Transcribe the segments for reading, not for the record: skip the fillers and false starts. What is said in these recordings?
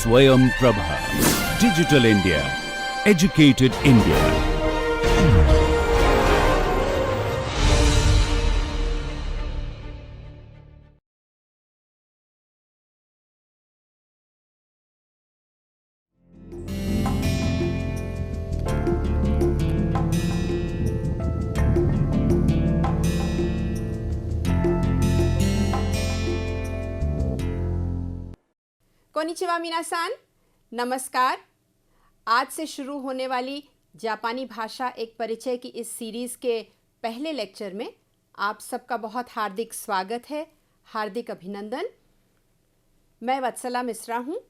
Swayam Prabha. Digital India. Educated India. कोनिचिवा मिनासान, नमस्कार। आज से शुरू होने वाली जापानी भाषा एक परिचय की इस सीरीज़ के पहले लेक्चर में आप सबका बहुत हार्दिक स्वागत है, हार्दिक अभिनंदन। मैं वत्सला मिश्रा हूँ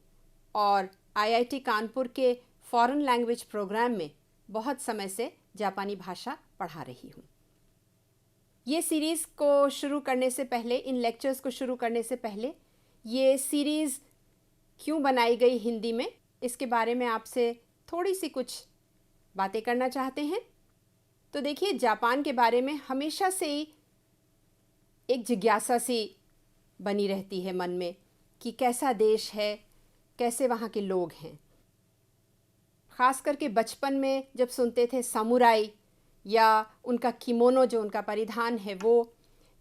और आईआईटी कानपुर के फॉरेन लैंग्वेज प्रोग्राम में बहुत समय से जापानी भाषा पढ़ा रही हूँ। ये सीरीज़ को शुरू करने से पहले, इन लेक्चर्स को शुरू करने से पहले, ये सीरीज़ क्यों बनाई गई हिंदी में, इसके बारे में आपसे थोड़ी सी कुछ बातें करना चाहते हैं। तो देखिए, जापान के बारे में हमेशा से ही एक जिज्ञासा सी बनी रहती है मन में कि कैसा देश है, कैसे वहाँ के लोग हैं। ख़ास करके बचपन में जब सुनते थे सामुराई या उनका किमोनो जो उनका परिधान है वो,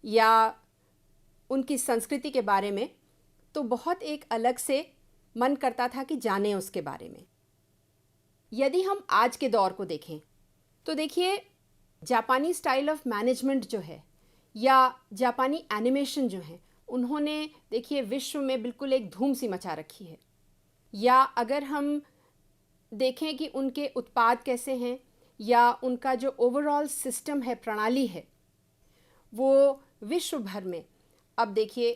या उनकी संस्कृति के बारे में, तो बहुत एक अलग से मन करता था कि जानें उसके बारे में। यदि हम आज के दौर को देखें तो देखिए, जापानी स्टाइल ऑफ मैनेजमेंट जो है या जापानी एनिमेशन जो है, उन्होंने देखिए विश्व में बिल्कुल एक धूम सी मचा रखी है। या अगर हम देखें कि उनके उत्पाद कैसे हैं या उनका जो ओवरऑल सिस्टम है, प्रणाली है, वो विश्व भर में अब देखिए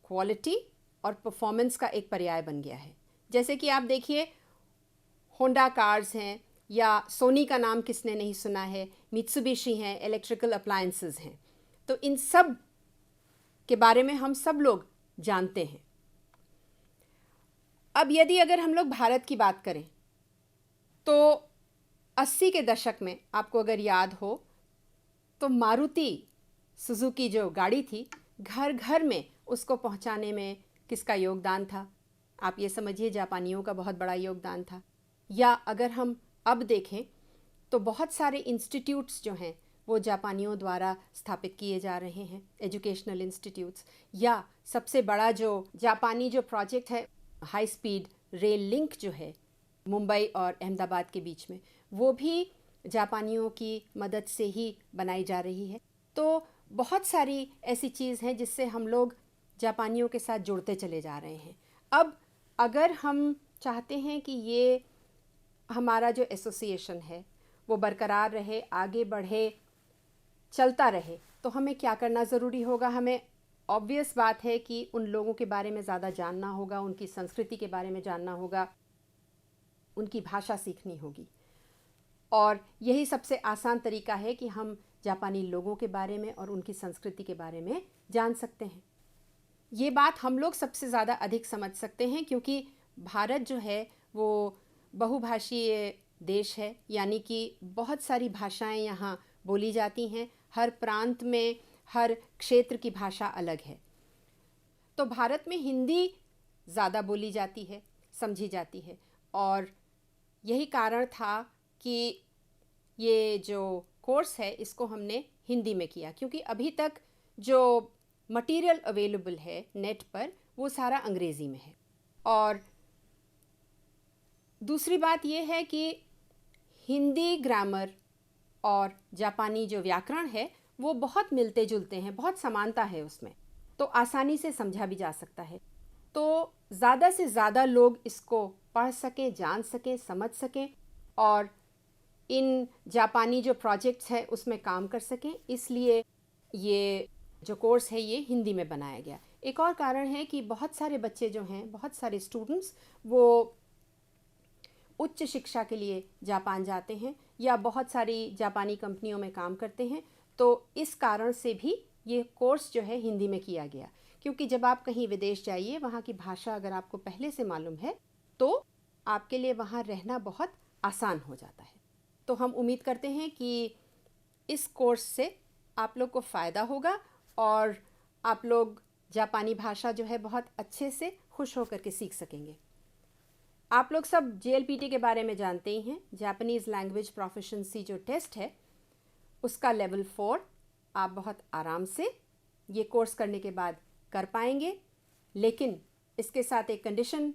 क्वालिटी और परफॉर्मेंस का एक पर्याय बन गया है। जैसे कि आप देखिए, होंडा कार्स हैं, या सोनी का नाम किसने नहीं सुना है, मित्सुबिशी हैं, इलेक्ट्रिकल अप्लायंसेस हैं। तो इन सब के बारे में हम सब लोग जानते हैं। अब यदि अगर हम लोग भारत की बात करें तो 80 के दशक में आपको अगर याद हो तो मारुति सुजुकी जो गाड़ी थी, घर घर में उसको पहुंचाने में किसका योगदान था? आप ये समझिए, जापानियों का बहुत बड़ा योगदान था। या अगर हम अब देखें तो बहुत सारे इंस्टीट्यूट्स जो हैं वो जापानियों द्वारा स्थापित किए जा रहे हैं, एजुकेशनल इंस्टीट्यूट्स। या सबसे बड़ा जो जापानी जो प्रोजेक्ट है, हाई स्पीड रेल लिंक जो है मुंबई और अहमदाबाद के बीच में, वो भी जापानियों की मदद से ही बनाई जा रही है। तो बहुत सारी ऐसी चीज़ हैं जिससे हम लोग जापानियों के साथ जुड़ते चले जा रहे हैं। अब अगर हम चाहते हैं कि ये हमारा जो एसोसिएशन है वो बरकरार रहे, आगे बढ़े, चलता रहे, तो हमें क्या करना ज़रूरी होगा? हमें ऑब्वियस बात है कि उन लोगों के बारे में ज़्यादा जानना होगा, उनकी संस्कृति के बारे में जानना होगा, उनकी भाषा सीखनी होगी। और यही सबसे आसान तरीका है कि हम जापानी लोगों के बारे में और उनकी संस्कृति के बारे में जान सकते हैं। ये बात हम लोग सबसे ज़्यादा अधिक समझ सकते हैं क्योंकि भारत जो है वो बहुभाषीय देश है, यानी कि बहुत सारी भाषाएं यहाँ बोली जाती हैं। हर प्रांत में, हर क्षेत्र की भाषा अलग है। तो भारत में हिंदी ज़्यादा बोली जाती है, समझी जाती है, और यही कारण था कि ये जो कोर्स है इसको हमने हिंदी में किया, क्योंकि अभी तक जो मटेरियल अवेलेबल है नेट पर वो सारा अंग्रेज़ी में है। और दूसरी बात ये है कि हिंदी ग्रामर और जापानी जो व्याकरण है वो बहुत मिलते जुलते हैं, बहुत समानता है उसमें, तो आसानी से समझा भी जा सकता है। तो ज़्यादा से ज़्यादा लोग इसको पढ़ सकें, जान सकें, समझ सकें और इन जापानी जो प्रोजेक्ट्स हैं उसमें काम कर सकें, इसलिए ये जो कोर्स है ये हिंदी में बनाया गया। एक और कारण है कि बहुत सारे बच्चे जो हैं, बहुत सारे स्टूडेंट्स, वो उच्च शिक्षा के लिए जापान जाते हैं या बहुत सारी जापानी कंपनियों में काम करते हैं। तो इस कारण से भी ये कोर्स जो है हिंदी में किया गया, क्योंकि जब आप कहीं विदेश जाइए, वहाँ की भाषा अगर आपको पहले से मालूम है तो आपके लिए वहाँ रहना बहुत आसान हो जाता है। तो हम उम्मीद करते हैं कि इस कोर्स से आप लोग को फ़ायदा होगा और आप लोग जापानी भाषा जो है बहुत अच्छे से खुश होकर के सीख सकेंगे। आप लोग सब JLPT के बारे में जानते ही हैं। जापानीज़ लैंग्वेज प्रोफिशिएंसी जो टेस्ट है उसका लेवल 4 आप बहुत आराम से ये कोर्स करने के बाद कर पाएंगे। लेकिन इसके साथ एक कंडीशन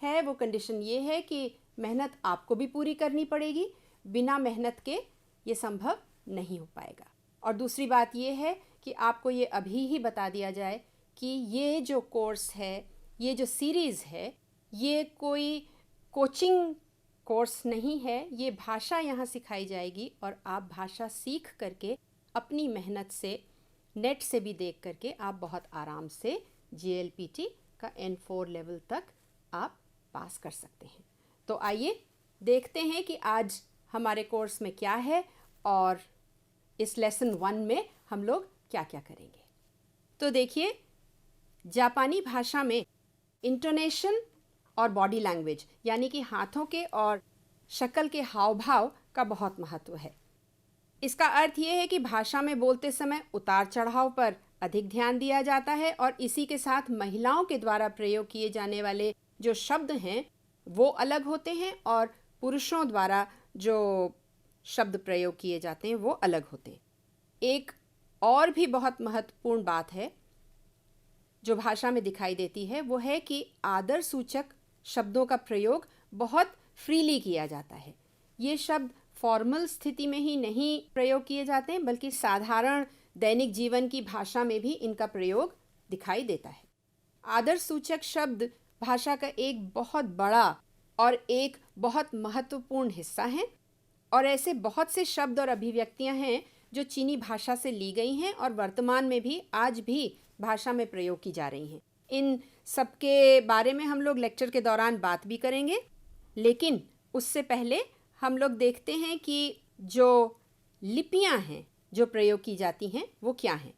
है, वो कंडीशन ये है कि मेहनत आपको भी पूरी करनी पड़ेगी। बिना मेहनत के ये संभव नहीं हो पाएगा। और दूसरी बात ये है कि आपको ये अभी ही बता दिया जाए कि ये जो कोर्स है, ये जो सीरीज़ है, ये कोई कोचिंग कोर्स नहीं है। ये भाषा यहाँ सिखाई जाएगी और आप भाषा सीख करके अपनी मेहनत से, नेट से भी देख करके आप बहुत आराम से JLPT का N4 लेवल तक आप पास कर सकते हैं। तो आइए देखते हैं कि आज हमारे कोर्स में क्या है और इस लेसन 1 में हम लोग क्या क्या करेंगे। तो देखिए, जापानी भाषा में इंटोनेशन और बॉडी लैंग्वेज यानी कि हाथों के और शक्ल के हाव भाव का बहुत महत्व है। इसका अर्थ ये है कि भाषा में बोलते समय उतार चढ़ाव पर अधिक ध्यान दिया जाता है और इसी के साथ महिलाओं के द्वारा प्रयोग किए जाने वाले जो शब्द हैं वो अलग होते हैं और पुरुषों द्वारा जो शब्द प्रयोग किए जाते हैं वो अलग होते हैं। एक और भी बहुत महत्वपूर्ण बात है जो भाषा में दिखाई देती है, वो है कि आदर सूचक शब्दों का प्रयोग बहुत फ्रीली किया जाता है। ये शब्द फॉर्मल स्थिति में ही नहीं प्रयोग किए जाते हैं, बल्कि साधारण दैनिक जीवन की भाषा में भी इनका प्रयोग दिखाई देता है। आदर सूचक शब्द भाषा का एक बहुत बड़ा और एक बहुत महत्वपूर्ण हिस्सा है और ऐसे बहुत से शब्द और अभिव्यक्तियां हैं जो चीनी भाषा से ली गई हैं और वर्तमान में भी आज भी भाषा में प्रयोग की जा रही हैं। इन सबके बारे में हम लोग लेक्चर के दौरान बात भी करेंगे, लेकिन उससे पहले हम लोग देखते हैं कि जो लिपियां हैं जो प्रयोग की जाती हैं वो क्या हैं।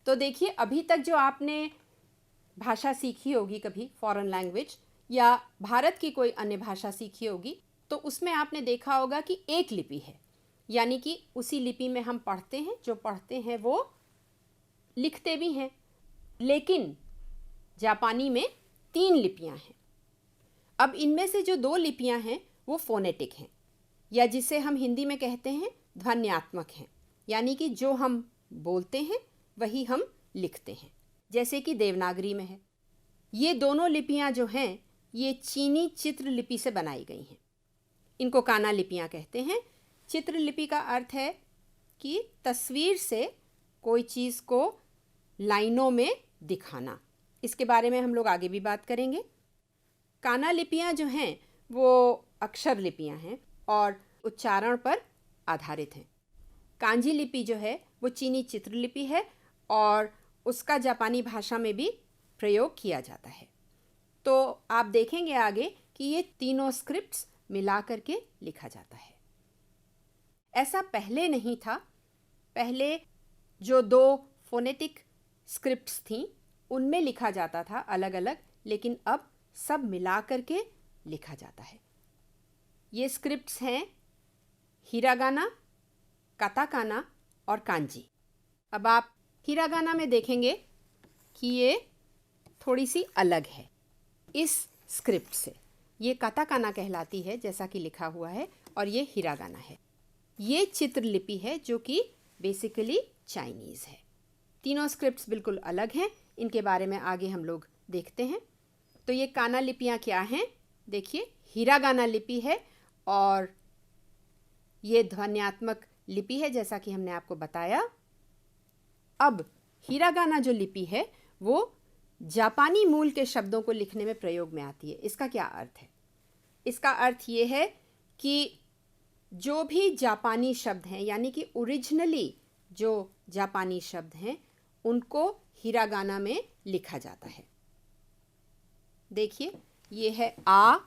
तो देखिए, अभी तक जो आपने भाषा सीखी होगी कभी फॉरेन लैंग्वेज या भारत की कोई अन्य भाषा सीखी होगी, तो उसमें आपने देखा होगा कि एक लिपि है, यानी कि उसी लिपि में हम पढ़ते हैं, जो पढ़ते हैं वो लिखते भी हैं। लेकिन जापानी में 3 लिपियां हैं। अब इनमें से जो 2 लिपियां हैं वो फोनेटिक हैं, या जिसे हम हिंदी में कहते हैं ध्वन्यात्मक हैं, यानी कि जो हम बोलते हैं वही हम लिखते हैं, जैसे कि देवनागरी में है। ये दोनों लिपियां जो हैं ये चीनी चित्र लिपि से बनाई गई हैं। इनको काना लिपियां कहते हैं। चित्र लिपि का अर्थ है कि तस्वीर से कोई चीज़ को लाइनों में दिखाना। इसके बारे में हम लोग आगे भी बात करेंगे। काना लिपियां जो हैं वो अक्षर लिपियां हैं और उच्चारण पर आधारित हैं। कांजी लिपि जो है वो चीनी चित्र लिपि है और उसका जापानी भाषा में भी प्रयोग किया जाता है। तो आप देखेंगे आगे कि ये तीनों स्क्रिप्ट्स मिला करके लिखा जाता है। ऐसा पहले नहीं था। पहले जो 2 फोनेटिक स्क्रिप्ट्स थीं उनमें लिखा जाता था अलग अलग, लेकिन अब सब मिला करके लिखा जाता है। ये स्क्रिप्ट्स हैं हिरागाना, काताकाना और कांजी। अब आप हिरागाना में देखेंगे कि ये थोड़ी सी अलग है इस स्क्रिप्ट से। ये काताकाना कहलाती है जैसा कि लिखा हुआ है, और ये हिरागाना है। ये चित्र लिपि है जो कि बेसिकली चाइनीज़ है। तीनों स्क्रिप्ट्स बिल्कुल अलग हैं। इनके बारे में आगे हम लोग देखते हैं। तो ये काना लिपियाँ क्या हैं? देखिए, हिरागाना लिपि है और ये ध्वन्यात्मक लिपि है जैसा कि हमने आपको बताया। अब हिरागाना जो लिपि है वो जापानी मूल के शब्दों को लिखने में प्रयोग में आती है। इसका क्या अर्थ है? इसका अर्थ ये है कि जो भी जापानी शब्द हैं, यानी कि ओरिजिनली जो जापानी शब्द हैं, उनको हिरागाना में लिखा जाता है। देखिए, ये है आ,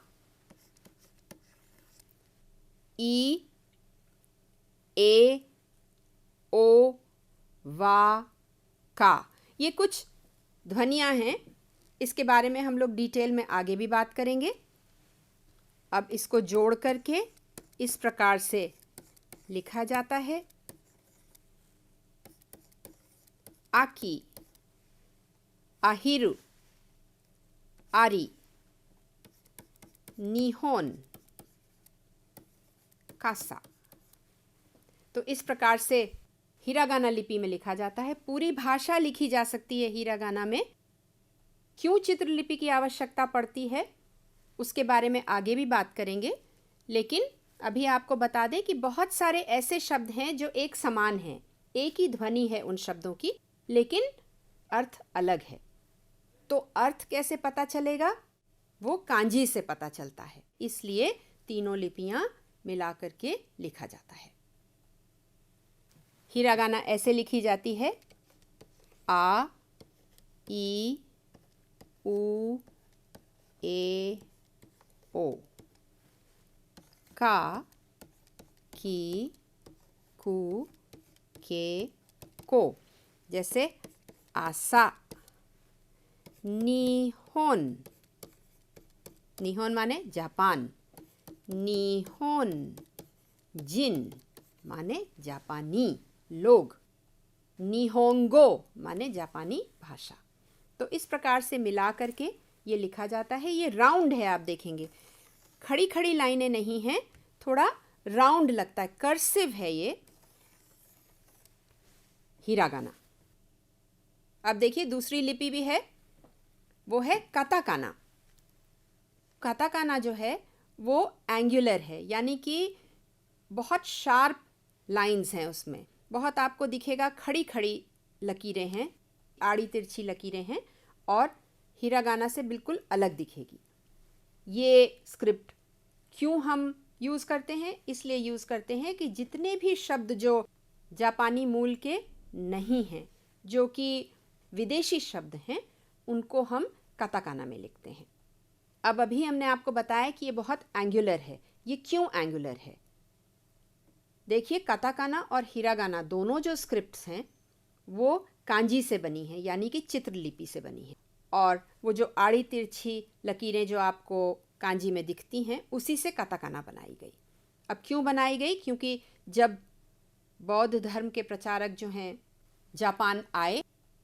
ई, ए, ओ, वा, का। ये कुछ ध्वनियाँ हैं। इसके बारे में हम लोग डिटेल में आगे भी बात करेंगे। अब इसको जोड़ करके इस प्रकार से लिखा जाता है। आकी, आहिरु, आरी। निहोन कासा। तो इस प्रकार से हिरागाना लिपि में लिखा जाता है। पूरी भाषा लिखी जा सकती है हिरागाना में। क्यों चित्रलिपि की आवश्यकता पड़ती है उसके बारे में आगे भी बात करेंगे, लेकिन अभी आपको बता दें कि बहुत सारे ऐसे शब्द हैं जो एक समान हैं, एक ही ध्वनि है उन शब्दों की, लेकिन अर्थ अलग है। तो अर्थ कैसे पता चलेगा? वो कांजी से पता चलता है। इसलिए तीनों लिपियां मिलाकर के लिखा जाता है। हिरागाना ऐसे लिखी जाती है: आ, ई, उ, ए, ओ। का, की, कु, के, को। जैसे आसा, निहोन, निहोन माने जापान, निहोन जिन माने जापानी लोग, निहोंगो माने जापानी भाषा। तो इस प्रकार से मिला करके ये लिखा जाता है। ये राउंड है, आप देखेंगे खड़ी खड़ी लाइनें नहीं हैं, थोड़ा राउंड लगता है, कर्सिव है ये हिरागाना। अब देखिए दूसरी लिपि भी है, वो है काताकाना। काताकाना जो है वो एंगुलर है, यानी कि बहुत शार्प लाइंस हैं उसमें। बहुत आपको दिखेगा खड़ी खड़ी लकीरें हैं, आड़ी तिरछी लकीरें हैं, और हिरागाना से बिल्कुल अलग दिखेगी। ये स्क्रिप्ट क्यों हम यूज़ करते हैं? इसलिए यूज़ करते हैं कि जितने भी शब्द जो जापानी मूल के नहीं हैं, जो कि विदेशी शब्द हैं, उनको हम काताकाना में लिखते हैं। अब अभी हमने आपको बताया कि ये बहुत एंगुलर है। ये क्यों एंगुलर है? देखिए काताकाना और हिरागाना दोनों जो स्क्रिप्ट्स हैं वो कांजी से बनी हैं, यानी कि चित्रलिपि से बनी है। और वो जो आड़ी तिरछी लकीरें जो आपको कांजी में दिखती हैं, उसी से काताकाना बनाई गई। अब क्यों बनाई गई? क्योंकि जब बौद्ध धर्म के प्रचारक जो हैं जापान आए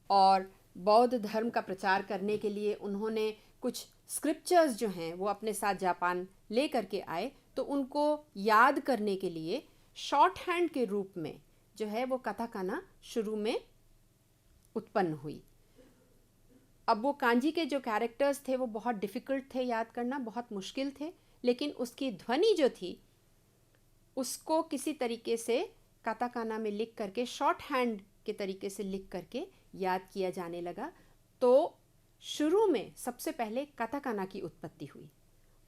और बौद्ध धर्म का प्रचार करने के लिए उन्होंने कुछ स्क्रिप्चर्स जो हैं वो अपने साथ जापान ले करके आए, तो उनको याद करने के लिए शॉर्ट हैंड के रूप में जो है वो काताकाना शुरू में उत्पन्न हुई। अब वो कांजी के जो कैरेक्टर्स थे वो बहुत डिफ़िकल्ट थे याद करना, बहुत मुश्किल थे, लेकिन उसकी ध्वनि जो थी उसको किसी तरीके से काताकाना में लिख करके, शॉर्ट हैंड के तरीके से लिख करके याद किया जाने लगा। तो शुरू में सबसे पहले काताकाना की उत्पत्ति हुई,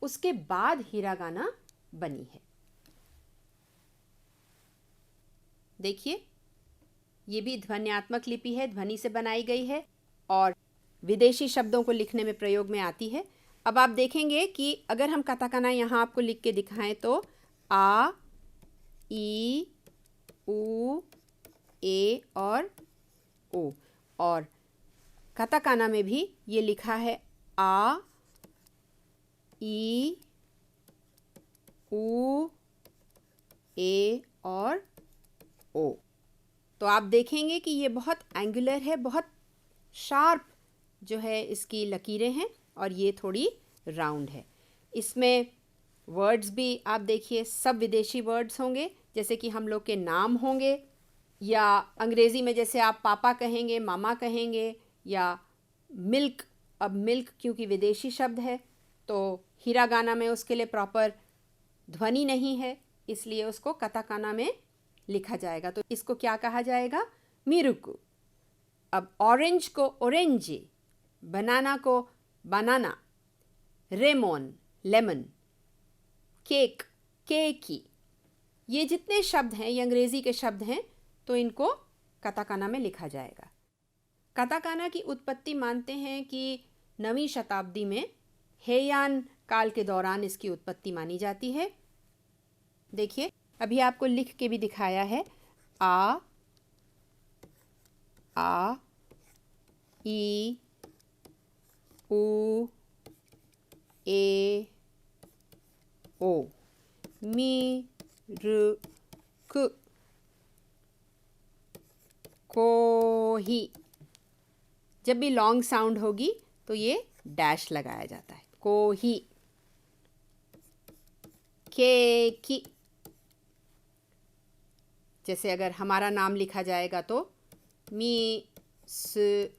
उसके बाद हिरागाना बनी है। देखिए ये भी ध्वन्यात्मक लिपि है, ध्वनि से बनाई गई है और विदेशी शब्दों को लिखने में प्रयोग में आती है। अब आप देखेंगे कि अगर हम काताकाना यहाँ आपको लिख के दिखाएं तो आ, ई, उ, ए और ओ। और काताकाना में भी ये लिखा है आ, ई, उ, ए और ओ। तो आप देखेंगे कि ये बहुत एंगुलर है, बहुत शार्प जो है इसकी लकीरें हैं, और ये थोड़ी राउंड है। इसमें वर्ड्स भी आप देखिए सब विदेशी वर्ड्स होंगे, जैसे कि हम लोग के नाम होंगे, या अंग्रेज़ी में जैसे आप पापा कहेंगे, मामा कहेंगे, या मिल्क। अब मिल्क क्योंकि विदेशी शब्द है तो हिरागाना में उसके लिए प्रॉपर ध्वनि नहीं है, इसलिए उसको काताकाना में लिखा जाएगा। तो इसको क्या कहा जाएगा? मिरुकु। अब ऑरेंज को ओरेंजी, बनाना को बनाना, रेमोन लेमन, केक केकी, ये जितने शब्द हैं ये अंग्रेज़ी के शब्द हैं, तो इनको काताकाना में लिखा जाएगा। काताकाना की उत्पत्ति मानते हैं कि 9वीं शताब्दी में हेयान काल के दौरान इसकी उत्पत्ति मानी जाती है। देखिए अभी आपको लिख के भी दिखाया है, आ, ई, उ, ए, ओ, मी, रु, कु, को ही। जब भी लॉन्ग साउंड होगी तो ये डैश लगाया जाता है, को ही। केकी। जैसे अगर हमारा नाम लिखा जाएगा तो मिस्रा,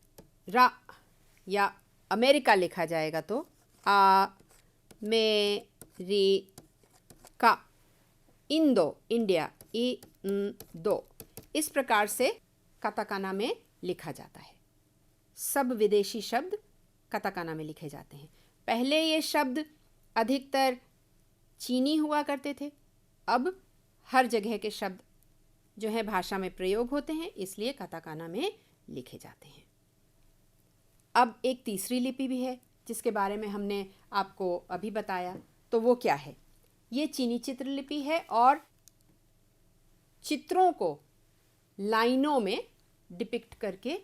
या अमेरिका लिखा जाएगा तो अमेरिका। इंदो, इंडिया, इंदो। इस प्रकार से काताकाना में लिखा जाता है। सब विदेशी शब्द काताकाना में लिखे जाते हैं। पहले ये शब्द अधिकतर चीनी हुआ करते थे, अब हर जगह के शब्द जो है भाषा में प्रयोग होते हैं, इसलिए काताकाना में लिखे जाते हैं। अब एक तीसरी लिपि भी है जिसके बारे में हमने आपको अभी बताया, तो वो क्या है? ये चीनी चित्रलिपि है और चित्रों को लाइनों में डिपिक्ट करके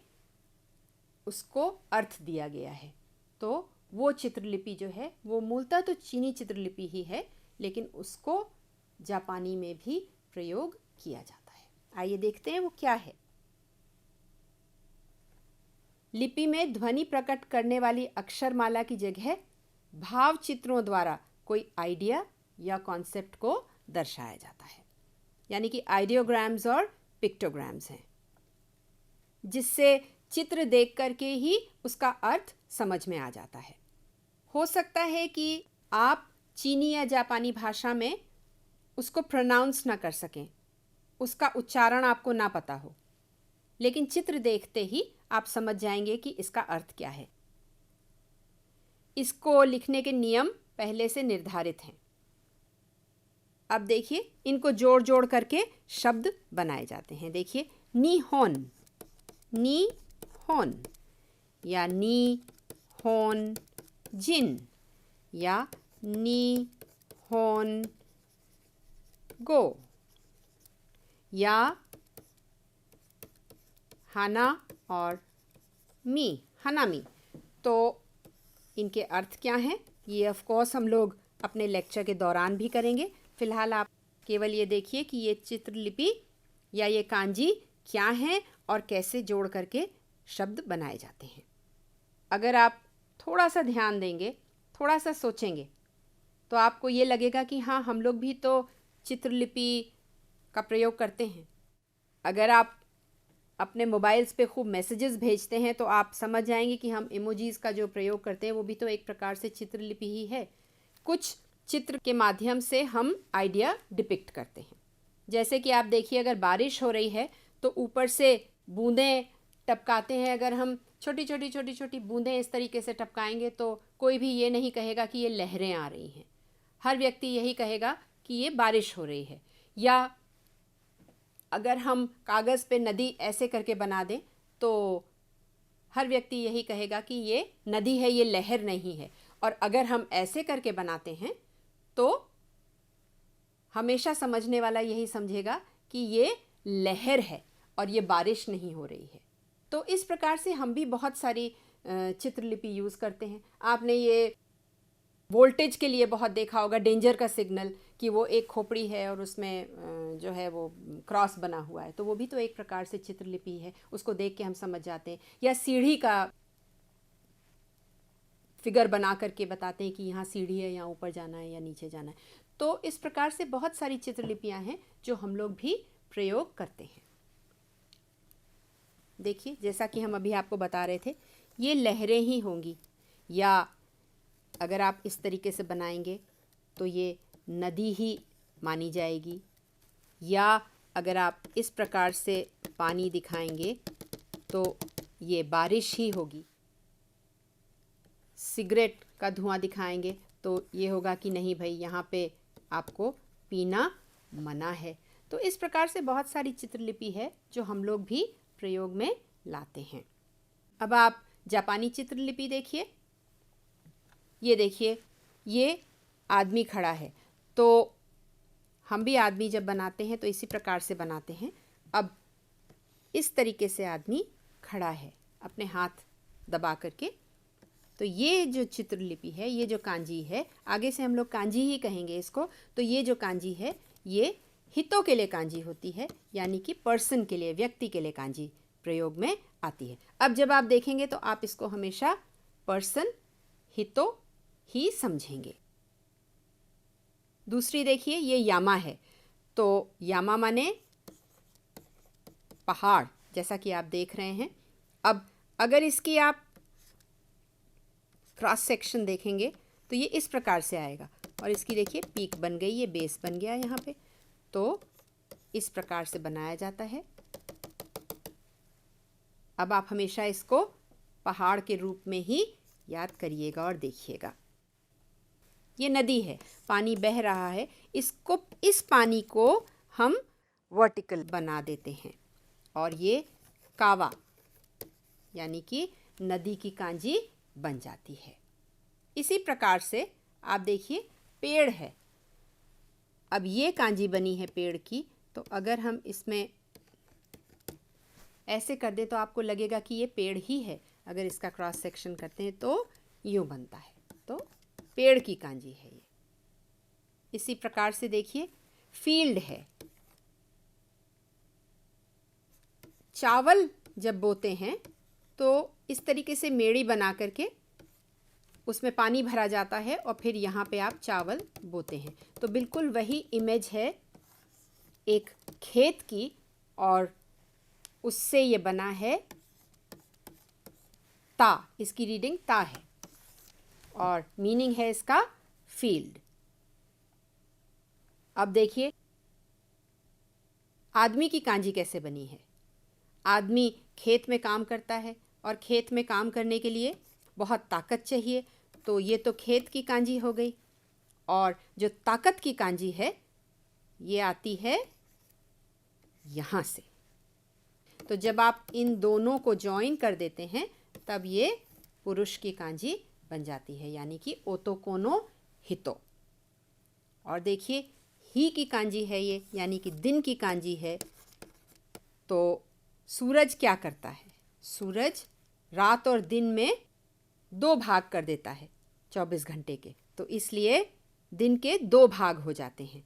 उसको अर्थ दिया गया है। तो वो चित्रलिपि जो है वो मूलतः तो चीनी चित्रलिपि ही है, लेकिन उसको जापानी में भी प्रयोग किया जाता है। आइए देखते हैं वो क्या है। लिपि में ध्वनि प्रकट करने वाली अक्षरमाला की जगह भाव चित्रों द्वारा कोई आइडिया या कॉन्सेप्ट को दर्शाया जाता है, यानी कि आइडियोग्राम्स और पिक्टोग्राम्स हैं, जिससे चित्र देख करके ही उसका अर्थ समझ में आ जाता है। हो सकता है कि आप चीनी या जापानी भाषा में उसको प्रोनाउंस ना कर सकें, उसका उच्चारण आपको ना पता हो, लेकिन चित्र देखते ही आप समझ जाएंगे कि इसका अर्थ क्या है। इसको लिखने के नियम पहले से निर्धारित हैं। अब देखिए, इनको जोड़ जोड़ करके शब्द बनाए जाते हैं। देखिए, निहोन, निहोन, या निहोन जिन, या निहोन गो, या हाना और मी, हनामी। तो इनके अर्थ क्या हैं, ये ऑफ कोर्स हम लोग अपने लेक्चर के दौरान भी करेंगे। फिलहाल आप केवल ये देखिए कि ये चित्रलिपि या ये कांजी क्या है और कैसे जोड़ करके शब्द बनाए जाते हैं। अगर आप थोड़ा सा ध्यान देंगे, थोड़ा सा सोचेंगे, तो आपको ये लगेगा कि हाँ, हम लोग भी तो चित्रलिपि का प्रयोग करते हैं। अगर आप अपने मोबाइल्स पे खूब मैसेजेस भेजते हैं तो आप समझ जाएंगे कि हम इमोजीज का जो प्रयोग करते हैं वो भी तो एक प्रकार से चित्रलिपि ही है। कुछ चित्र के माध्यम से हम आइडिया डिपिक्ट करते हैं। जैसे कि आप देखिए, अगर बारिश हो रही है तो ऊपर से बूंदें टपकाते हैं। अगर हम छोटी छोटी छोटी छोटी बूंदें इस तरीके से टपकाएंगे तो कोई भी ये नहीं कहेगा कि ये लहरें आ रही हैं, हर व्यक्ति यही कहेगा कि ये बारिश हो रही है। या अगर हम कागज़ पे नदी ऐसे करके बना दें तो हर व्यक्ति यही कहेगा कि ये नदी है, ये लहर नहीं है। और अगर हम ऐसे करके बनाते हैं तो हमेशा समझने वाला यही समझेगा कि ये लहर है और ये बारिश नहीं हो रही है। तो इस प्रकार से हम भी बहुत सारी चित्रलिपि यूज़ करते हैं। आपने ये वोल्टेज के लिए बहुत देखा होगा, डेंजर का सिग्नल, कि वो एक खोपड़ी है और उसमें जो है वो क्रॉस बना हुआ है, तो वो भी तो एक प्रकार से चित्रलिपि है, उसको देख के हम समझ जाते हैं। या सीढ़ी का फिगर बना करके बताते हैं कि यहाँ सीढ़ी है, यहाँ ऊपर जाना है या नीचे जाना है। तो इस प्रकार से बहुत सारी चित्रलिपियाँ हैं जो हम लोग भी प्रयोग करते हैं। देखिए, जैसा कि हम अभी आपको बता रहे थे, ये लहरें ही होंगी, या अगर आप इस तरीके से बनाएंगे तो ये नदी ही मानी जाएगी। या अगर आप इस प्रकार से पानी दिखाएंगे तो ये बारिश ही होगी। सिगरेट का धुआं दिखाएंगे तो ये होगा कि नहीं भाई, यहाँ पे आपको पीना मना है। तो इस प्रकार से बहुत सारी चित्रलिपि है जो हम लोग भी प्रयोग में लाते हैं। अब आप जापानी चित्रलिपि देखिए। ये देखिए, ये आदमी खड़ा है, तो हम भी आदमी जब बनाते हैं तो इसी प्रकार से बनाते हैं। अब इस तरीके से आदमी खड़ा है अपने हाथ दबा करके। तो ये जो चित्रलिपि है, ये जो कांजी है, आगे से हम लोग कांजी ही कहेंगे इसको। तो ये जो कांजी है ये हितों के लिए कांजी होती है, यानी कि पर्सन के लिए, व्यक्ति के लिए कांजी प्रयोग में आती है। अब जब आप देखेंगे तो आप इसको हमेशा पर्सन हितो ही समझेंगे। दूसरी देखिए, ये यामा है, तो यामा माने पहाड़, जैसा कि आप देख रहे हैं। अब अगर इसकी आप क्रॉस सेक्शन देखेंगे तो ये इस प्रकार से आएगा, और इसकी देखिए पीक बन गई, ये बेस बन गया यहाँ पे। तो इस प्रकार से बनाया जाता है। अब आप हमेशा इसको पहाड़ के रूप में ही याद करिएगा और देखिएगा। ये नदी है, पानी बह रहा है, इस पानी को हम वर्टिकल बना देते हैं, और ये कावा यानी कि नदी की कांजी बन जाती है। इसी प्रकार से आप देखिए पेड़ है। अब ये कांजी बनी है पेड़ की, तो अगर हम इसमें ऐसे कर दें तो आपको लगेगा कि ये पेड़ ही है। अगर इसका क्रॉस सेक्शन करते हैं तो यूँ बनता है, तो पेड़ की कांजी है ये। इसी प्रकार से देखिए फील्ड है। चावल जब बोते हैं तो इस तरीके से मेड़ी बना करके उसमें पानी भरा जाता है, और फिर यहाँ पे आप चावल बोते हैं। तो बिल्कुल वही इमेज है एक खेत की, और उससे ये बना है ता। इसकी रीडिंग ता है और मीनिंग है इसका फील्ड। अब देखिए आदमी की कांजी कैसे बनी है। आदमी खेत में काम करता है, और खेत में काम करने के लिए बहुत ताकत चाहिए, तो ये तो खेत की कांजी हो गई। और जो ताकत की कांजी है ये आती है यहाँ से। तो जब आप इन दोनों को जॉइन कर देते हैं तब ये पुरुष की कांजी बन जाती है, यानी कि ओतो कोनो हितो। और देखिए ही की कांजी है ये, यानी कि दिन की कांजी है। तो सूरज क्या करता है? सूरज रात और दिन में 2 भाग कर देता है 24 घंटे के, तो इसलिए दिन के 2 भाग हो जाते हैं।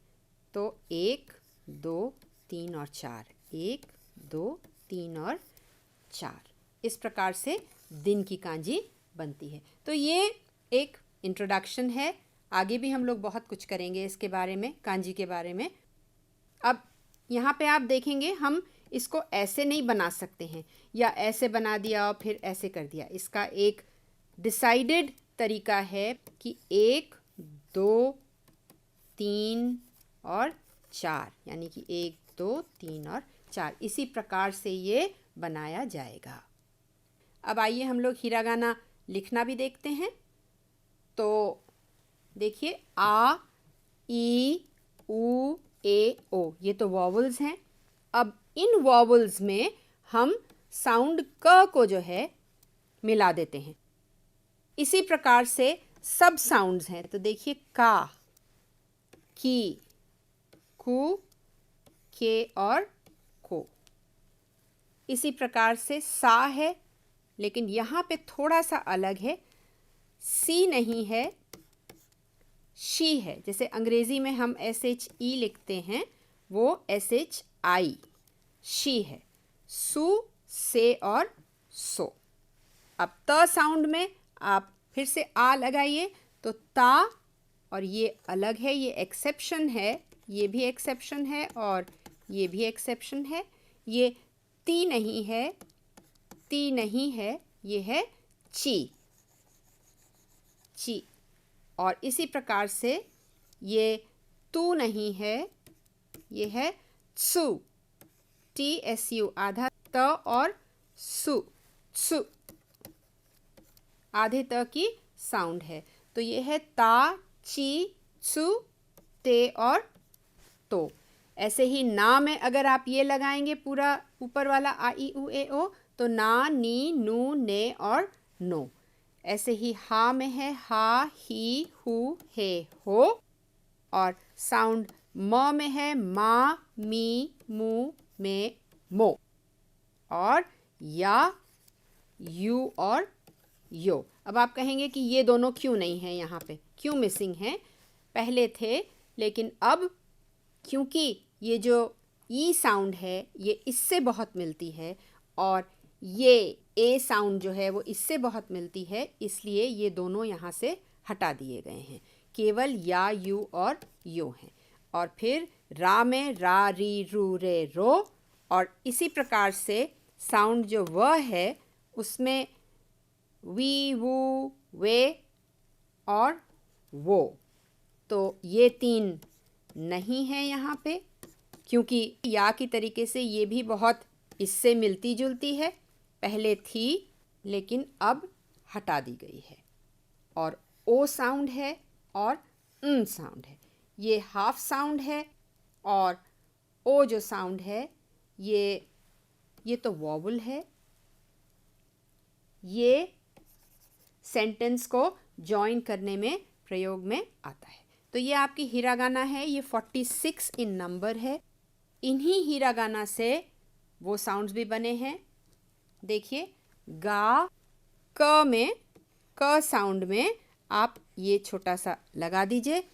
तो 1, 2, 3 और 4, 1, 2, 3 और 4, इस प्रकार से दिन की कांजी बनती है। तो ये एक इंट्रोडक्शन है। आगे भी हम लोग बहुत कुछ करेंगे इसके बारे में, कांजी के बारे में। अब यहाँ पे आप देखेंगे हम इसको ऐसे नहीं बना सकते हैं, या ऐसे बना दिया और फिर ऐसे कर दिया। इसका एक डिसाइडेड तरीका है कि 1, 2, 3 और 4, यानी कि 1, 2, 3 और 4, इसी प्रकार से ये बनाया जाएगा। अब आइए हम लोग हिरागाना लिखना भी देखते हैं। तो देखिए आ, ई, उ, ए, ओ, ये तो वॉवल्स हैं। अब इन वॉवल्स में हम साउंड क को जो है मिला देते हैं। इसी प्रकार से सब साउंड्स हैं। तो देखिए का, की, कु, के और को। इसी प्रकार से सा है, लेकिन यहाँ पे थोड़ा सा अलग है। सी नहीं है, शी है। जैसे अंग्रेज़ी में हम SHE लिखते हैं, वो SHI, शी है। सु, से और सो। अब त साउंड में आप फिर से आ लगाइए तो ता, और ये अलग है, ये एक्सेप्शन है, ये भी एक्सेप्शन है और ये भी एक्सेप्शन है। ये ती नहीं है, ती नहीं है, ये है ची, ची। और इसी प्रकार से ये तू नहीं है, ये है सु, TSU, आधा त और सु, सु, आधे त की साउंड है। तो ये है ता, ची, सु, ते और तो। ऐसे ही ना में अगर आप ये लगाएंगे पूरा ऊपर वाला आ, ई, उ, ए, ओ, तो ना, नी, नू, ने और नो। ऐसे ही हा में है हा, ही, हु, हे, हो। और साउंड म में है मा, मी, मु, में, मो। और या, यू और यो। अब आप कहेंगे कि ये दोनों क्यों नहीं हैं यहाँ पे, क्यों मिसिंग हैं? पहले थे, लेकिन अब क्योंकि ये जो ई साउंड है ये इससे बहुत मिलती है, और ये ए साउंड जो है वो इससे बहुत मिलती है, इसलिए ये दोनों यहाँ से हटा दिए गए हैं। केवल या, यू और यो हैं। और फिर रा में रा, री, रू, रे, रो, और इसी प्रकार से साउंड जो व है उसमें वी, वू, वे और वो। तो ये 3 नहीं है यहाँ पे, क्योंकि या की तरीके से ये भी बहुत इससे मिलती जुलती है, पहले थी लेकिन अब हटा दी गई है। और ओ साउंड है और साउंड है, ये हाफ साउंड है। और ओ जो साउंड है ये तो वॉवल है, ये सेंटेंस को जॉइन करने में प्रयोग में आता है। तो ये आपकी हिरागाना है, ये 46 इन नंबर है। इन्हीं हिरागाना से वो साउंड्स भी बने हैं। देखिए गा, क में, क साउंड में आप ये छोटा सा लगा दीजिए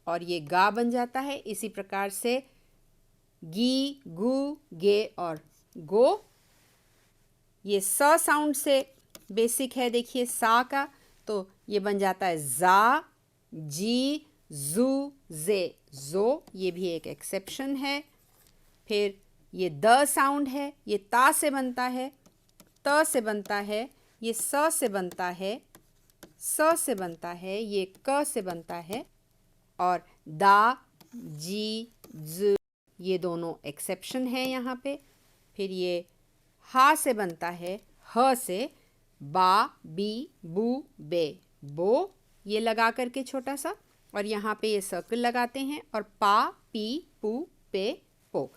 और ये गा बन जाता है। इसी प्रकार से गी, गु, गे और गो, ये स साउंड से बेसिक है। देखिए सा का, तो ये बन जाता है जा, जी, जू, जे, जो, ये भी एक एक्सेप्शन है। फिर ये द साउंड है, ये ता से बनता है, त से बनता है, ये स से बनता है, स से बनता है, ये क से बनता है, और दा, जी, ज, ये दोनों एक्सेप्शन है यहाँ पे। फिर ये हा से बनता है, ह से, बा, बी, बू, बे, बो, ये लगा करके छोटा सा, और यहाँ पे ये सर्कल लगाते हैं, और पा, पी, पू, पे, पो,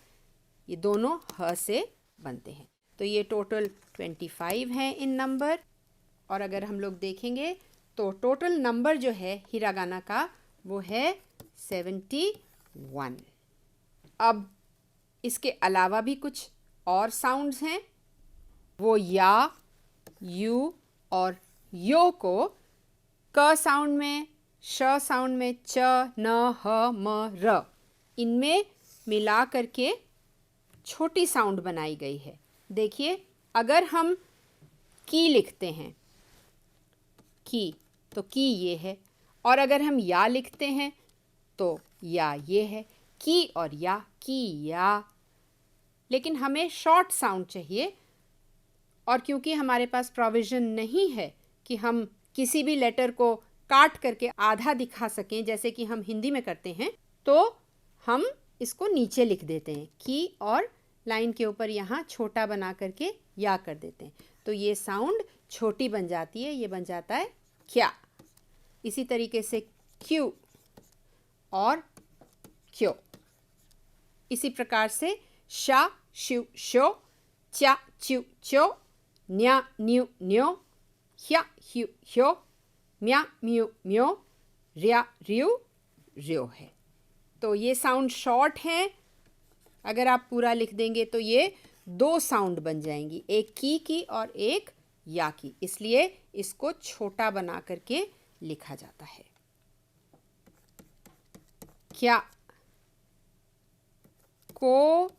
ये दोनों ह से बनते हैं। तो ये टोटल 25 हैं इन नंबर। और अगर हम लोग देखेंगे तो टोटल नंबर जो है हिरागाना का वो है 71। अब इसके अलावा भी कुछ और साउंड्स हैं। वो या, यू और यो को क साउंड में, श साउंड में, च, न, ह, म, र, इनमें मिला करके छोटी साउंड बनाई गई है। देखिए अगर हम की लिखते हैं, की, तो की ये है, और अगर हम या लिखते हैं तो या ये है, की और या, की या। लेकिन हमें शॉर्ट साउंड चाहिए, और क्योंकि हमारे पास प्रोविज़न नहीं है कि हम किसी भी लेटर को काट करके आधा दिखा सकें जैसे कि हम हिंदी में करते हैं, तो हम इसको नीचे लिख देते हैं की, और लाइन के ऊपर यहाँ छोटा बना करके या कर देते हैं। तो ये साउंड छोटी बन जाती है, ये बन जाता है क्या। इसी तरीके से क्यू और क्यो। इसी प्रकार से शा, शु, शो, चा, चु, चो, न्या, न्यू, न्यो, ह्या, ह्यू, ह्यो, म्या, म्यू, म्यो, रिया, रियू, रियो है। तो ये साउंड शॉर्ट है, अगर आप पूरा लिख देंगे तो ये 2 साउंड बन जाएंगी, एक की और एक या की, इसलिए इसको छोटा बना करके लिखा जाता है। क्या, को,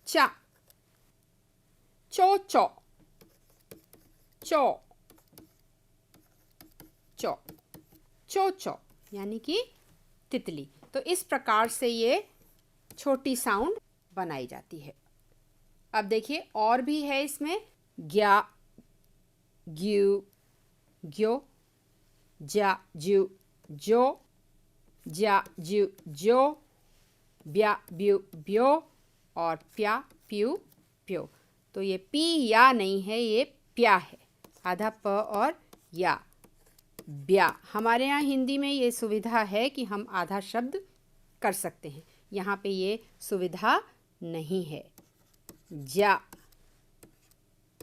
चा, चो, चो, चो, चो, चो, चो, यानी कि तितली। तो इस प्रकार से ये छोटी साउंड बनाई जाती है। अब देखिए और भी है इसमें, ग्या, ग्यू, ग्यो, जा, ज्यू, जो, जा, ज्यू, जो, ब्या, ब्यू, ब्यो, और प्या, प्यू, प्यो। तो ये पी या नहीं है, ये प्या है, आधा प और या, ब्या। हमारे यहाँ हिंदी में ये सुविधा है कि हम आधा शब्द कर सकते हैं, यहाँ पे ये सुविधा नहीं है। जा,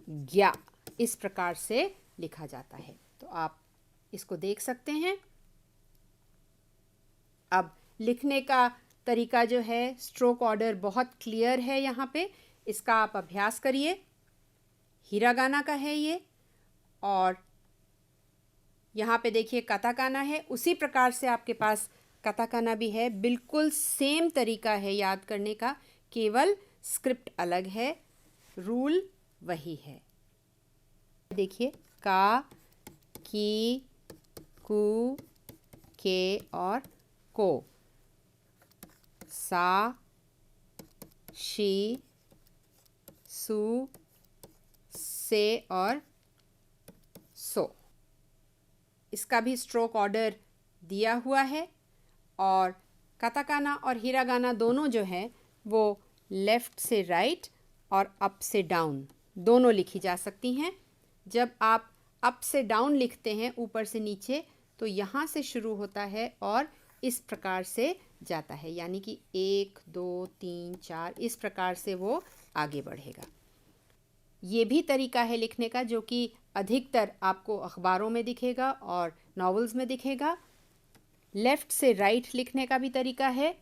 ग्या, इस प्रकार से लिखा जाता है। तो आप इसको देख सकते हैं। अब लिखने का तरीका जो है, स्ट्रोक ऑर्डर बहुत क्लियर है यहाँ पे, इसका आप अभ्यास करिए। हिरागाना का है ये, और यहाँ पे देखिए काताकाना है, उसी प्रकार से आपके पास काताकाना भी है। बिल्कुल सेम तरीका है याद करने का, केवल स्क्रिप्ट अलग है, रूल वही है। देखिए का, की, कु, के और को, सा, शी, सु, से और सो। इसका भी स्ट्रोक ऑर्डर दिया हुआ है और काताकाना और हिरागाना दोनों जो है वो लेफ़्ट से राइट और अप से डाउन दोनों लिखी जा सकती हैं। जब आप अप से डाउन लिखते हैं ऊपर से नीचे तो यहाँ से शुरू होता है और इस प्रकार से जाता है, यानी कि 1 2 3 4 इस प्रकार से वो आगे बढ़ेगा। ये भी तरीका है लिखने का जो कि अधिकतर आपको अखबारों में दिखेगा और नॉवेल्स में दिखेगा। लेफ़्ट से राइट लिखने का भी तरीका है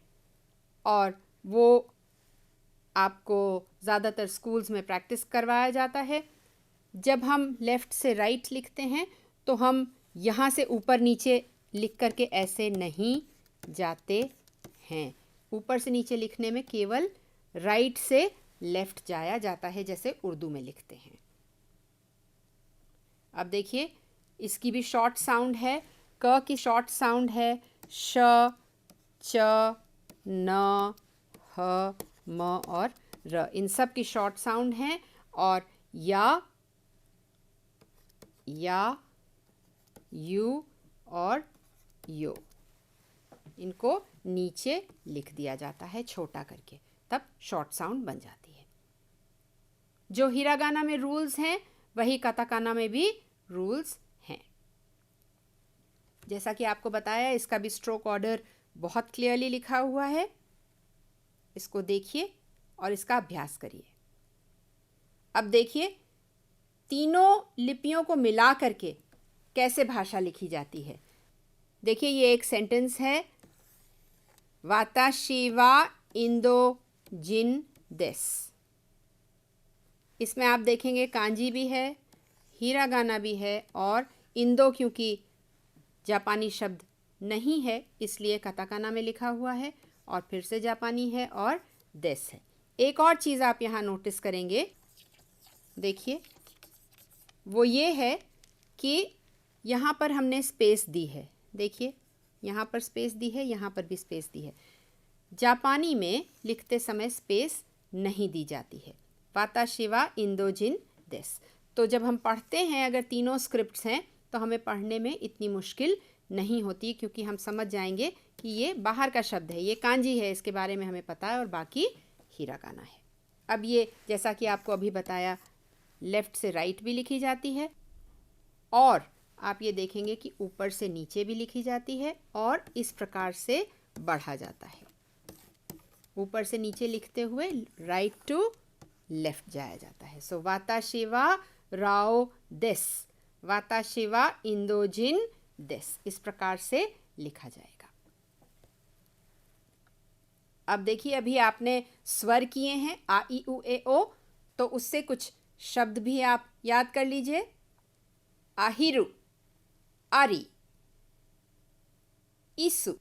और वो आपको ज़्यादातर स्कूल्स में प्रैक्टिस करवाया जाता है। जब हम लेफ़्ट से राइट लिखते हैं तो हम यहाँ से ऊपर नीचे लिख करके ऐसे नहीं जाते हैं। ऊपर से नीचे लिखने में केवल राइट से लेफ़्ट जाया जाता है, जैसे उर्दू में लिखते हैं। अब देखिए इसकी भी शॉर्ट साउंड है। क की शॉर्ट साउंड है श, च, न, ह, म और र। इन सब की शॉर्ट साउंड है। और या, यू और यो, इनको नीचे लिख दिया जाता है छोटा करके, तब शॉर्ट साउंड बन जाती है। जो हिरागाना में रूल्स हैं वही काताकाना में भी रूल्स हैं। जैसा कि आपको बताया इसका भी स्ट्रोक ऑर्डर बहुत क्लियरली लिखा हुआ है। इसको देखिए और इसका अभ्यास करिए। अब देखिए तीनों लिपियों को मिला करके कैसे भाषा लिखी जाती है। देखिए ये एक सेंटेंस है, वाताशी वा इंदो जिन देस। इसमें आप देखेंगे कांजी भी है, हिरागाना भी है और इंदो क्योंकि जापानी शब्द नहीं है इसलिए काताकाना में लिखा हुआ है और फिर से जापानी है और देस है। एक और चीज़ आप यहाँ नोटिस करेंगे, देखिए वो ये है कि यहाँ पर हमने स्पेस दी है। देखिए यहाँ पर स्पेस दी है, यहाँ पर भी स्पेस दी है। जापानी में लिखते समय स्पेस नहीं दी जाती है। वाताशी वा इंदोजिन देस। तो जब हम पढ़ते हैं अगर तीनों स्क्रिप्ट्स हैं तो हमें पढ़ने में इतनी मुश्किल नहीं होती, क्योंकि हम समझ जाएंगे कि ये बाहर का शब्द है, ये कांजी है, इसके बारे में हमें पता है और बाकी हिरागाना है। अब ये जैसा कि आपको अभी बताया लेफ़्ट से राइट भी लिखी जाती है और आप ये देखेंगे कि ऊपर से नीचे भी लिखी जाती है और इस प्रकार से बढ़ा जाता है। ऊपर से नीचे लिखते हुए राइट टू लेफ़्ट जाया जाता है। सो वाताशी वा राओ देस, वाताशी वा इंदोजिन देस, इस प्रकार से लिखा जाएगा। अब देखिए अभी आपने स्वर किए हैं आ ई उ ए ओ, तो उससे कुछ शब्द भी आप याद कर लीजिए। आहिरु, आरी, ईसु,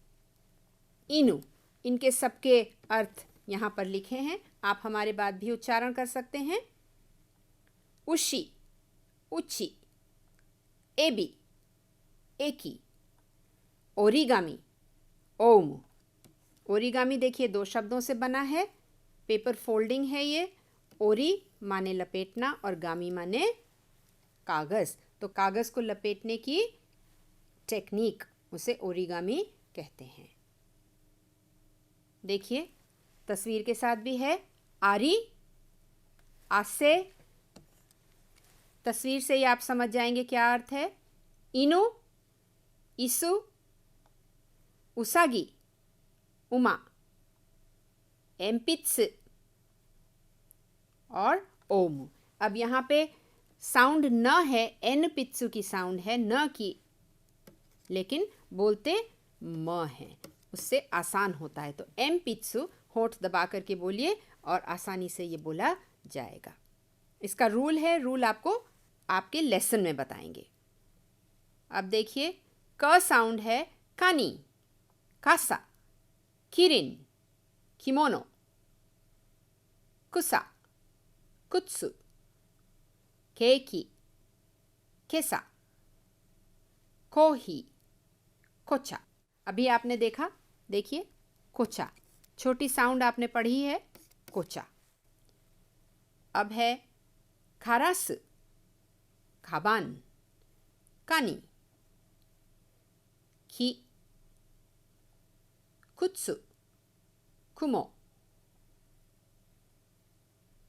इनु, इनके सबके अर्थ यहाँ पर लिखे हैं। आप हमारे बाद भी उच्चारण कर सकते हैं। उशी, उची, एबी, एकी, ओरिगामी, ओम। ओरिगामी देखिए 2 शब्दों से बना है, पेपर फोल्डिंग है ये। ओरी माने लपेटना और गामी माने कागज़, तो कागज़ को लपेटने की टेक्निक उसे ओरिगामी कहते हैं। देखिए तस्वीर के साथ भी है। आरी, आसे, तस्वीर से ही आप समझ जाएंगे क्या अर्थ है। इनु, इसु, उसागी, उमा, एम्पित्स और ओम। अब यहाँ पे साउंड न है, एन पित्सु की साउंड है, न की, लेकिन बोलते म है, उससे आसान होता है। तो एम पित्सु होंठ दबा करके बोलिए और आसानी से ये बोला जाएगा। इसका रूल है, रूल आपको आपके लेसन में बताएंगे। अब देखिए क साउंड है कानी, कासा, किरिन, किमोनो, कुसा, कुत्सु, केकी, केसा, कोही, कोचा। अभी आपने देखा, देखिए कोचा, छोटी साउंड आपने पढ़ी है कोचा। अब है खारास, खाबान, कानी, खी, कुत्सु, कुमो,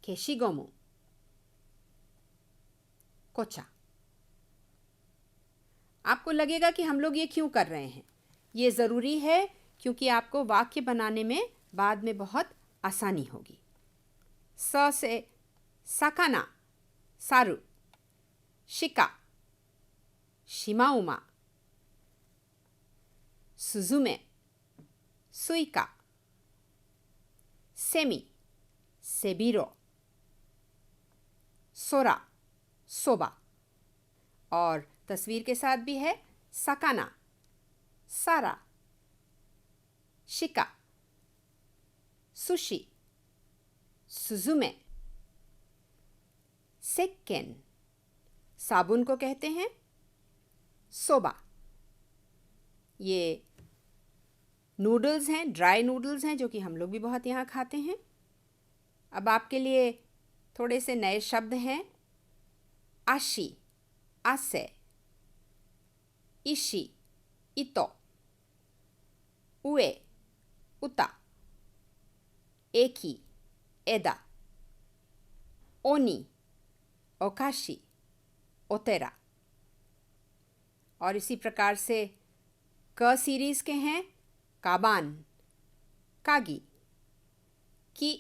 केशिगोमु, कोचा। आपको लगेगा कि हम लोग ये क्यों कर रहे हैं। ये ज़रूरी है क्योंकि आपको वाक्य बनाने में बाद में बहुत आसानी होगी। स से साकाना, सारू, शिका, शिमाउमा, सुजुमे, सुइका, सेमी, सेबिरो, सोरा, सोबा। और तस्वीर के साथ भी है साकाना, सारा, शिका, सुशी, सुजुमे, सेक्केन, साबुन को कहते हैं सोबा। ये नूडल्स हैं, ड्राई नूडल्स हैं, जो कि हम लोग भी बहुत यहाँ खाते हैं। अब आपके लिए थोड़े से नए शब्द हैं। आशी, आसे, इशी, इतो, उए, उता, एकी, एदा, ओनी, ओकाशी, ओतेरा। और इसी प्रकार से क सीरीज़ के हैं काबान, कागी, की,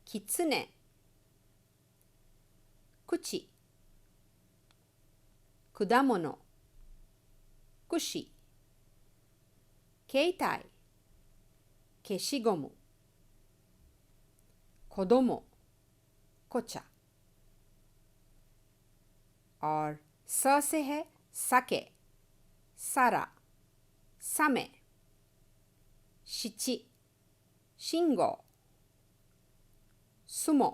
कित्सुने, कुची, कुदामोनो, कुशी, केइताई, केशिगोमु, कोदोमो, कोचा। और स से है साके, सारा, सामे, शिची, शिंगो, सुमो,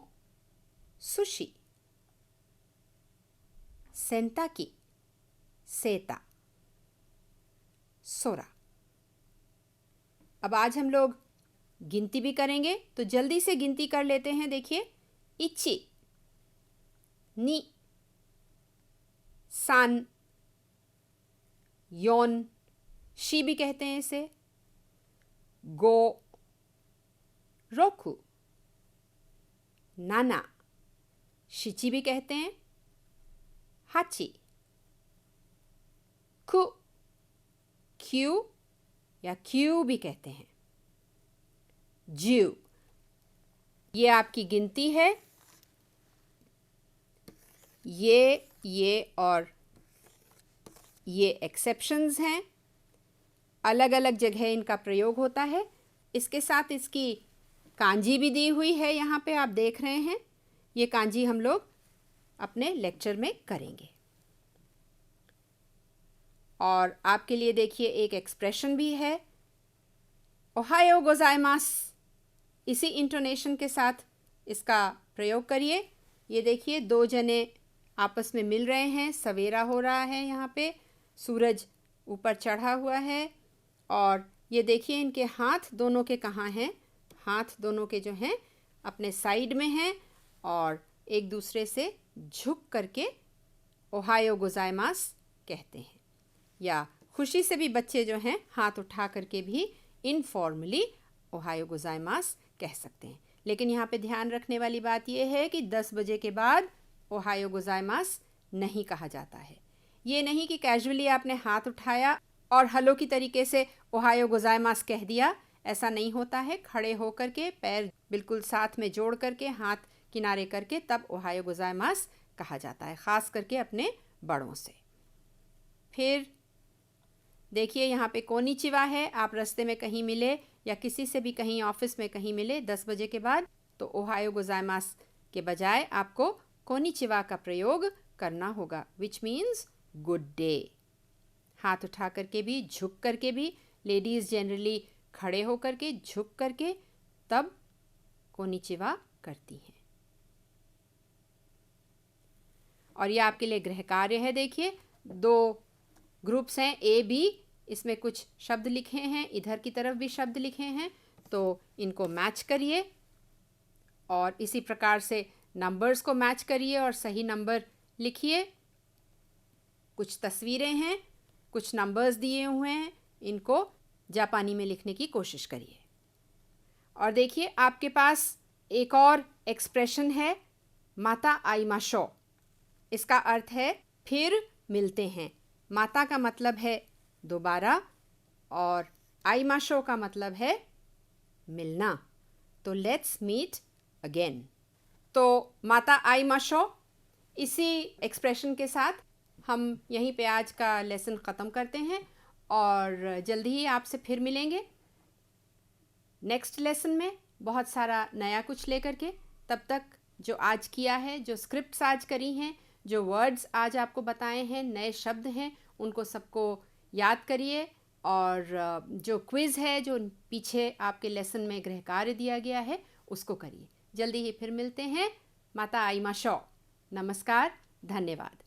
सुशी, सेंताकी, सेता, सोरा। अब आज हम लोग गिनती भी करेंगे, तो जल्दी से गिनती कर लेते हैं। देखिए, इची, नी, सान, योन, शी भी कहते हैं इसे, गो, रोकू, नाना, शिची भी कहते हैं, हाची, कु, क्यू या क्यू भी कहते हैं, ज्यू। ये आपकी गिनती है। ये और ये एक्सेप्शंस हैं। अलग अलग जगह इनका प्रयोग होता है। इसके साथ इसकी कांजी भी दी हुई है, यहाँ पे आप देख रहे हैं। ये कांजी हम लोग अपने लेक्चर में करेंगे। और आपके लिए देखिए एक एक्सप्रेशन भी है, ओहायो गोजाइमास। इसी इंटोनेशन के साथ इसका प्रयोग करिए। ये देखिए, दो जने आपस में मिल रहे हैं, सवेरा हो रहा है, यहाँ पे सूरज ऊपर चढ़ा हुआ है। और ये देखिए इनके हाथ दोनों के कहाँ हैं, हाथ दोनों के जो हैं अपने साइड में हैं और एक दूसरे से झुक करके ओहायो गोजाइमास कहते हैं। या खुशी से भी बच्चे जो हैं हाथ उठा करके भी इनफॉर्मली ओहायो गोजाइमास कह सकते हैं। लेकिन यहाँ पे ध्यान रखने वाली बात यह है कि 10 बजे के बाद ओहायो गोजाइमास नहीं कहा जाता है। ये नहीं कि कैजुअली आपने हाथ उठाया और हेलो की तरीके से ओहायो गोजाइमास कह दिया, ऐसा नहीं होता है। खड़े होकर के पैर बिल्कुल साथ में जोड़ करके हाथ किनारे करके तब ओहायो गोजाइमास कहा जाता है, ख़ास करके अपने बड़ों से। फिर देखिए यहाँ पे कोनिचिवा है। आप रास्ते में कहीं मिले या किसी से भी कहीं ऑफिस में कहीं मिले 10 बजे के बाद, तो ओहायो गोजाइमास के बजाय आपको कोनिचिवा का प्रयोग करना होगा, विच मीन्स गुड डे। हाथ उठा करके भी, झुक करके भी, लेडीज़ जनरली खड़े होकर के, झुक करके तब कोनिचिवा करती हैं। और ये आपके लिए गृह कार्य है। देखिए 2 ग्रुप्स हैं, ए बी, इसमें कुछ शब्द लिखे हैं, इधर की तरफ भी शब्द लिखे हैं, तो इनको मैच करिए और इसी प्रकार से नंबर्स को मैच करिए और सही नंबर लिखिए। कुछ तस्वीरें हैं, कुछ नंबर्स दिए हुए हैं, इनको जापानी में लिखने की कोशिश करिए। और देखिए आपके पास एक और एक्सप्रेशन है, माता आइमाशो। इसका अर्थ है फिर मिलते हैं। माता का मतलब है दोबारा और आइमाशो का मतलब है मिलना। तो लेट्स मीट अगेन। तो माता आइमाशो, इसी एक्सप्रेशन के साथ हम यहीं पे आज का लेसन ख़त्म करते हैं और जल्दी ही आपसे फिर मिलेंगे नेक्स्ट लेसन में बहुत सारा नया कुछ लेकर के। तब तक जो आज किया है, जो स्क्रिप्ट्स आज करी हैं, जो वर्ड्स आज आपको बताए हैं, नए शब्द हैं, उनको सबको याद करिए और जो क्विज़ है जो पीछे आपके लेसन में गृह कार्य दिया गया है उसको करिए। जल्दी ही फिर मिलते हैं। माता आइमाशो। नमस्कार, धन्यवाद।